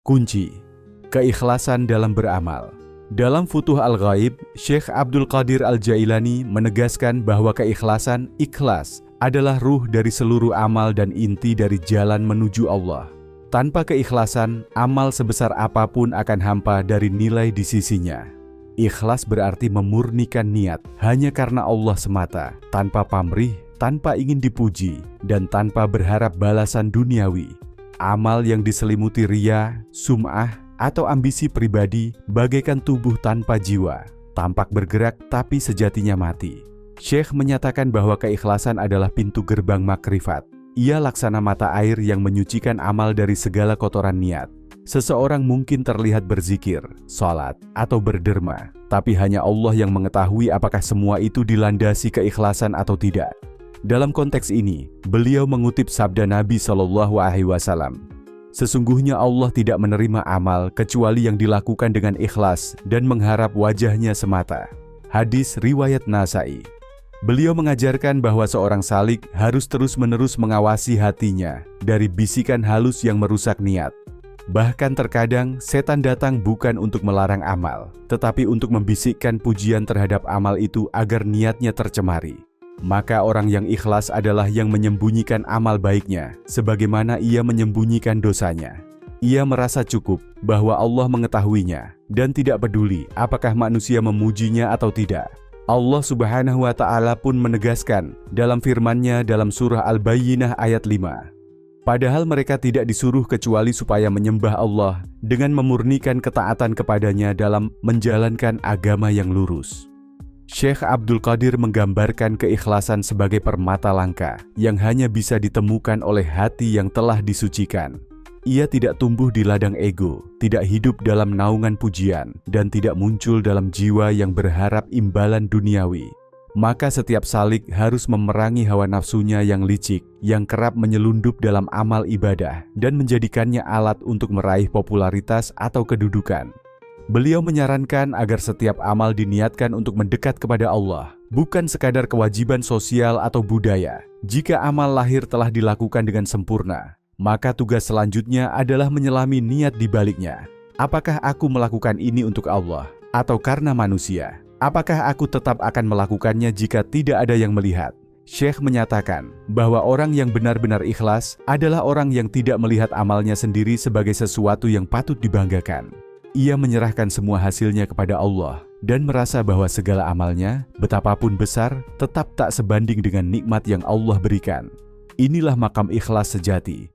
Kunci keikhlasan dalam beramal. Dalam Futuh Al-Ghaib, Syekh Abdul Qadir Al-Jailani menegaskan bahwa keikhlasan, ikhlas, adalah ruh dari seluruh amal dan inti dari jalan menuju Allah. Tanpa keikhlasan, amal sebesar apapun akan hampa dari nilai di sisinya. Ikhlas berarti memurnikan niat hanya karena Allah semata, tanpa pamrih, tanpa ingin dipuji, dan tanpa berharap balasan duniawi. Amal yang diselimuti riya, sum'ah, atau ambisi pribadi bagaikan tubuh tanpa jiwa, tampak bergerak tapi sejatinya mati. Syekh menyatakan bahwa keikhlasan adalah pintu gerbang makrifat. Ia laksana mata air yang menyucikan amal dari segala kotoran niat. Seseorang mungkin terlihat berzikir, sholat, atau berderma, tapi hanya Allah yang mengetahui apakah semua itu dilandasi keikhlasan atau tidak. Dalam konteks ini, beliau mengutip sabda Nabi SAW, "Sesungguhnya Allah tidak menerima amal kecuali yang dilakukan dengan ikhlas dan mengharap wajahnya semata." Hadis riwayat Nasai. Beliau mengajarkan bahwa seorang salik harus terus-menerus mengawasi hatinya dari bisikan halus yang merusak niat. Bahkan terkadang setan datang bukan untuk melarang amal, tetapi untuk membisikkan pujian terhadap amal itu agar niatnya tercemari. Maka orang yang ikhlas adalah yang menyembunyikan amal baiknya, sebagaimana ia menyembunyikan dosanya. Ia merasa cukup bahwa Allah mengetahuinya dan tidak peduli apakah manusia memujinya atau tidak. Allah Subhanahu wa Ta'ala pun menegaskan dalam firman-Nya dalam surah Al-Bayyinah ayat 5. Padahal mereka tidak disuruh kecuali supaya menyembah Allah dengan memurnikan ketaatan kepadanya dalam menjalankan agama yang lurus. Syekh Abdul Qadir menggambarkan keikhlasan sebagai permata langka yang hanya bisa ditemukan oleh hati yang telah disucikan. Ia tidak tumbuh di ladang ego, tidak hidup dalam naungan pujian, dan tidak muncul dalam jiwa yang berharap imbalan duniawi. Maka setiap salik harus memerangi hawa nafsunya yang licik, yang kerap menyelundup dalam amal ibadah, dan menjadikannya alat untuk meraih popularitas atau kedudukan. Beliau menyarankan agar setiap amal diniatkan untuk mendekat kepada Allah, bukan sekadar kewajiban sosial atau budaya. Jika amal lahir telah dilakukan dengan sempurna, maka tugas selanjutnya adalah menyelami niat di baliknya. Apakah aku melakukan ini untuk Allah atau karena manusia? Apakah aku tetap akan melakukannya jika tidak ada yang melihat? Syekh menyatakan bahwa orang yang benar-benar ikhlas adalah orang yang tidak melihat amalnya sendiri sebagai sesuatu yang patut dibanggakan. Ia menyerahkan semua hasilnya kepada Allah dan merasa bahwa segala amalnya, betapapun besar, tetap tak sebanding dengan nikmat yang Allah berikan. Inilah makam ikhlas sejati.